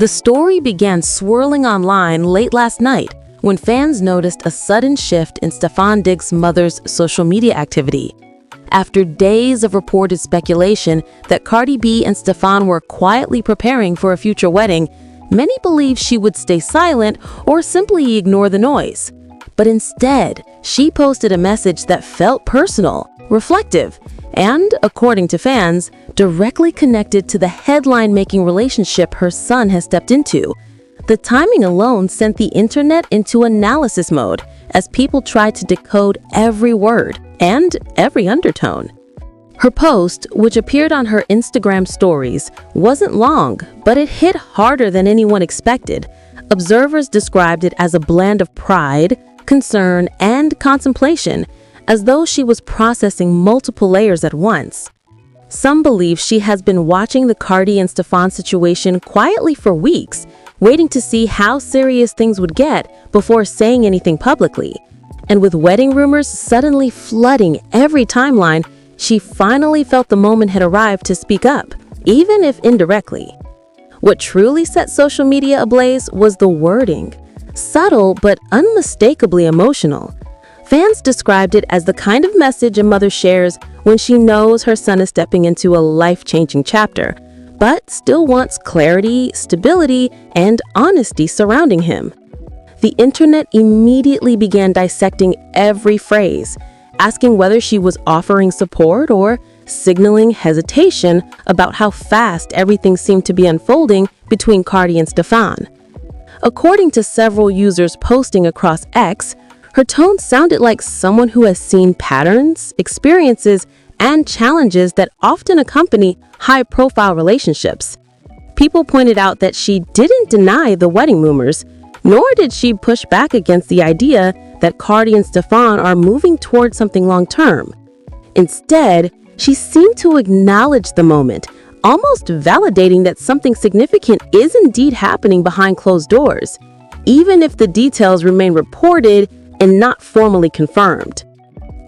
The story began swirling online late last night when fans noticed a sudden shift in Stefon Diggs' mother's social media activity. After days of reported speculation that Cardi B and Stefon were quietly preparing for a future wedding, many believed she would stay silent or simply ignore the noise. But instead, she posted a message that felt personal, reflective, and, according to fans, directly connected to the headline-making relationship her son has stepped into. The timing alone sent the internet into analysis mode as people tried to decode every word and every undertone. Her post, which appeared on her Instagram stories, wasn't long, but it hit harder than anyone expected. Observers described it as a blend of pride, concern, and contemplation, as though she was processing multiple layers at once. Some believe she has been watching the Cardi and Stefon situation quietly for weeks, waiting to see how serious things would get before saying anything publicly. And with wedding rumors suddenly flooding every timeline, she finally felt the moment had arrived to speak up, even if indirectly. What truly set social media ablaze was the wording. Subtle but unmistakably emotional. Fans described it as the kind of message a mother shares when she knows her son is stepping into a life-changing chapter, but still wants clarity, stability, and honesty surrounding him. The internet immediately began dissecting every phrase, asking whether she was offering support or signaling hesitation about how fast everything seemed to be unfolding between Cardi and Stefon. According to several users posting across X, her tone sounded like someone who has seen patterns, experiences, and challenges that often accompany high-profile relationships. People pointed out that she didn't deny the wedding rumors, nor did she push back against the idea that Cardi and Stefon are moving towards something long-term. Instead, she seemed to acknowledge the moment, almost validating that something significant is indeed happening behind closed doors, even if the details remain reported and not formally confirmed.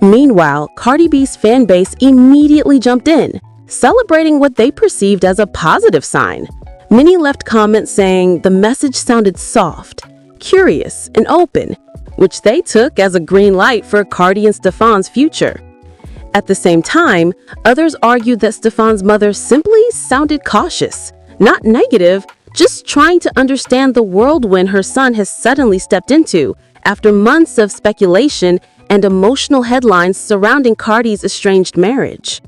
Meanwhile, Cardi B's fan base immediately jumped in, celebrating what they perceived as a positive sign. Many left comments saying the message sounded soft, curious, and open, which they took as a green light for Cardi and Stefon's future. At the same time, others argued that Stefon's mother simply sounded cautious, not negative, just trying to understand the whirlwind her son has suddenly stepped into after months of speculation and emotional headlines surrounding Cardi's estranged marriage.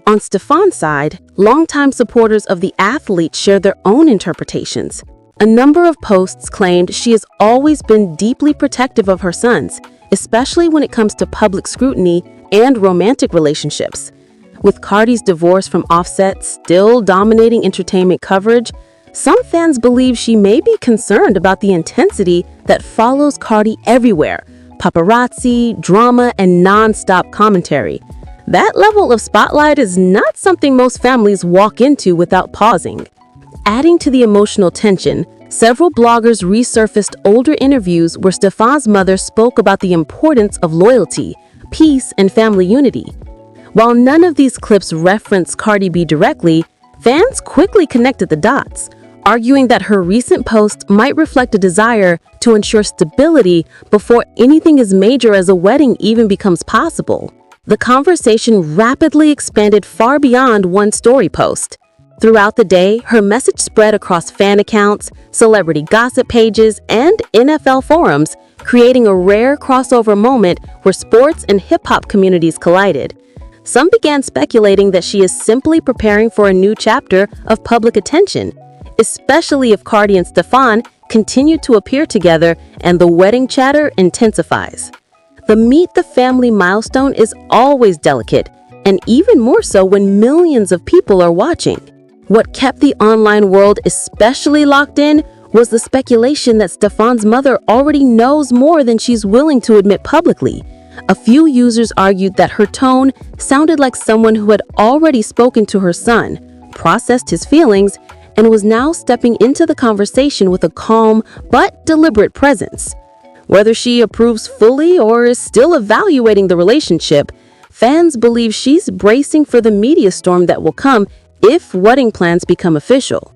On Stefon's side, longtime supporters of the athlete shared their own interpretations. A number of posts claimed she has always been deeply protective of her sons, especially when it comes to public scrutiny and romantic relationships. With Cardi's divorce from Offset still dominating entertainment coverage, some fans believe she may be concerned about the intensity that follows Cardi everywhere: paparazzi, drama, and non-stop commentary. That level of spotlight is not something most families walk into without pausing. Adding to the emotional tension, several bloggers resurfaced older interviews where Stefon's mother spoke about the importance of loyalty, peace, and family unity. While none of these clips reference Cardi B directly, fans quickly connected the dots, arguing that her recent post might reflect a desire to ensure stability before anything as major as a wedding even becomes possible. The conversation rapidly expanded far beyond one story post. Throughout the day, her message spread across fan accounts, celebrity gossip pages, and NFL forums, creating a rare crossover moment where sports and hip-hop communities collided. Some began speculating that she is simply preparing for a new chapter of public attention, especially if Cardi and Stefon continue to appear together and the wedding chatter intensifies. The meet the family milestone is always delicate, and even more so when millions of people are watching. What kept the online world especially locked in was the speculation that Stefon's mother already knows more than she's willing to admit publicly. A few users argued that her tone sounded like someone who had already spoken to her son, processed his feelings, and was now stepping into the conversation with a calm but deliberate presence. Whether she approves fully or is still evaluating the relationship, fans believe she's bracing for the media storm that will come if wedding plans become official.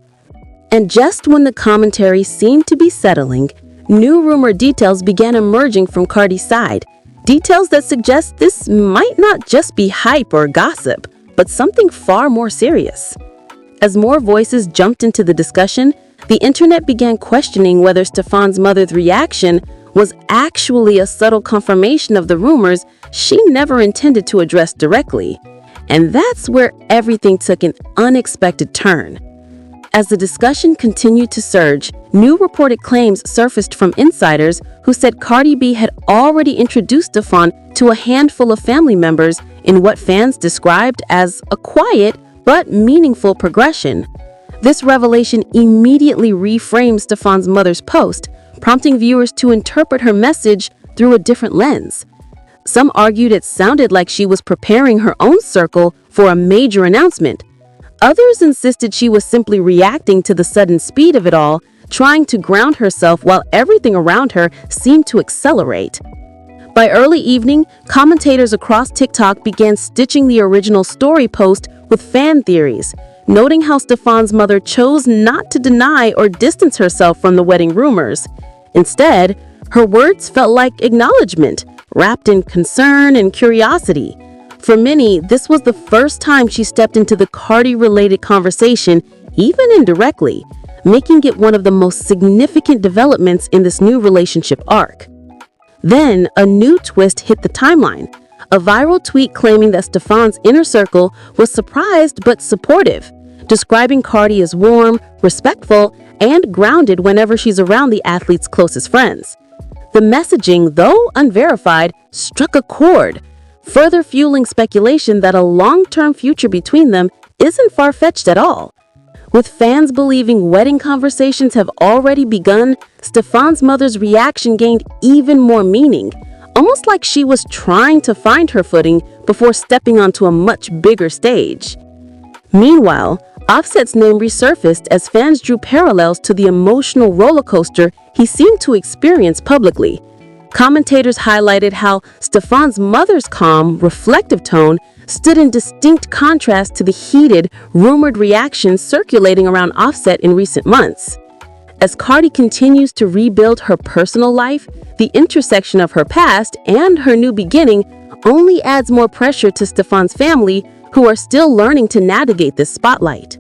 And just when the commentary seemed to be settling, new rumor details began emerging from Cardi's side. Details that suggest this might not just be hype or gossip, but something far more serious. As more voices jumped into the discussion, the internet began questioning whether Stefon's mother's reaction was actually a subtle confirmation of the rumors she never intended to address directly. And that's where everything took an unexpected turn. As the discussion continued to surge, new reported claims surfaced from insiders who said Cardi B had already introduced Stefon to a handful of family members in what fans described as a quiet but meaningful progression. This revelation immediately reframed Stefon's mother's post, prompting viewers to interpret her message through a different lens. Some argued it sounded like she was preparing her own circle for a major announcement. Others insisted she was simply reacting to the sudden speed of it all, trying to ground herself while everything around her seemed to accelerate. By early evening, commentators across TikTok began stitching the original story post with fan theories, noting how Stefon's mother chose not to deny or distance herself from the wedding rumors. Instead, her words felt like acknowledgement, wrapped in concern and curiosity. For many, this was the first time she stepped into the Cardi-related conversation, even indirectly, making it one of the most significant developments in this new relationship arc. Then, a new twist hit the timeline. A viral tweet claiming that Stefon's inner circle was surprised but supportive, describing Cardi as warm, respectful, and grounded whenever she's around the athlete's closest friends. The messaging, though unverified, struck a chord, further fueling speculation that a long-term future between them isn't far-fetched at all. With fans believing wedding conversations have already begun, Stefon's mother's reaction gained even more meaning, almost like she was trying to find her footing before stepping onto a much bigger stage. Meanwhile, Offset's name resurfaced as fans drew parallels to the emotional roller coaster he seemed to experience publicly. Commentators highlighted how Stefon's mother's calm, reflective tone stood in distinct contrast to the heated, rumored reactions circulating around Offset in recent months. As Cardi continues to rebuild her personal life, the intersection of her past and her new beginning only adds more pressure to Stefon's family, who are still learning to navigate this spotlight.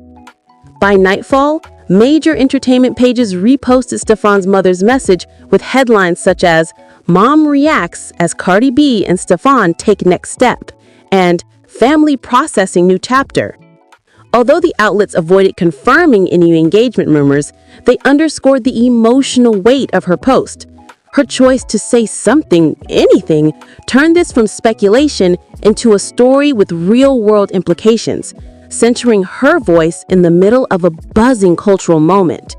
By nightfall, major entertainment pages reposted Stefon's mother's message with headlines such as "Mom reacts as Cardi B and Stefon take next step" and "Family processing new chapter." Although the outlets avoided confirming any engagement rumors, they underscored the emotional weight of her post. Her choice to say something, anything, turned this from speculation into a story with real-world implications, centering her voice in the middle of a buzzing cultural moment.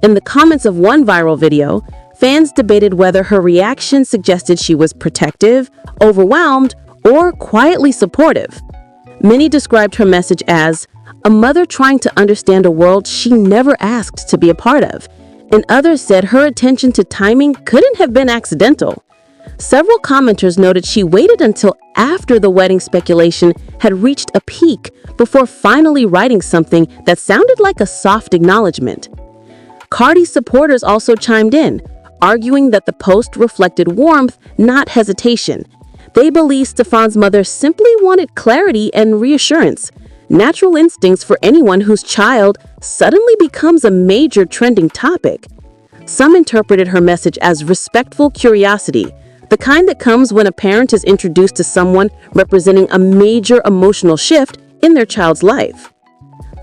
In the comments of one viral video, fans debated whether her reaction suggested she was protective, overwhelmed, or quietly supportive. Many described her message as a mother trying to understand a world she never asked to be a part of, and others said her attention to timing couldn't have been accidental. Several commenters noted she waited until after the wedding speculation had reached a peak before finally writing something that sounded like a soft acknowledgement. Cardi's supporters also chimed in, arguing that the post reflected warmth, not hesitation. They believed Stefon's mother simply wanted clarity and reassurance, natural instincts for anyone whose child suddenly becomes a major trending topic. Some interpreted her message as respectful curiosity, the kind that comes when a parent is introduced to someone representing a major emotional shift in their child's life.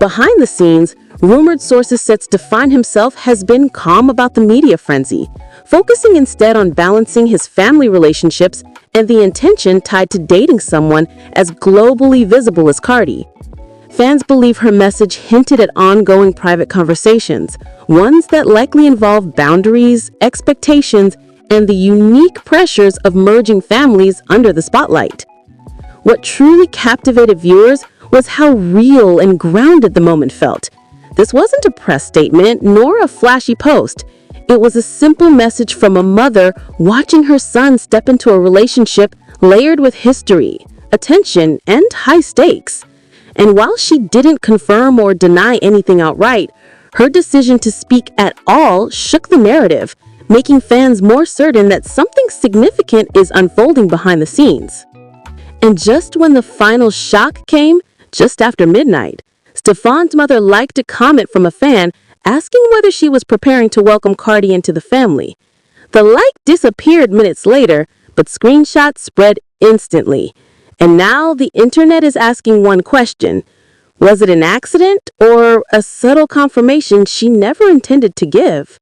Behind the scenes, rumored sources said Stefon himself has been calm about the media frenzy, focusing instead on balancing his family relationships and the intention tied to dating someone as globally visible as Cardi. Fans believe her message hinted at ongoing private conversations, ones that likely involve boundaries, expectations, and the unique pressures of merging families under the spotlight. What truly captivated viewers was how real and grounded the moment felt. This wasn't a press statement nor a flashy post. It was a simple message from a mother watching her son step into a relationship layered with history, attention, and high stakes. And while she didn't confirm or deny anything outright, Her decision to speak at all shook the narrative, making fans more certain that something significant is unfolding behind the scenes. And just when the final shock came, just after midnight, Stefon's mother liked a comment from a fan asking whether she was preparing to welcome Cardi into the family. The like disappeared minutes later, but screenshots spread instantly. And now the internet is asking one question: was it an accident or a subtle confirmation she never intended to give?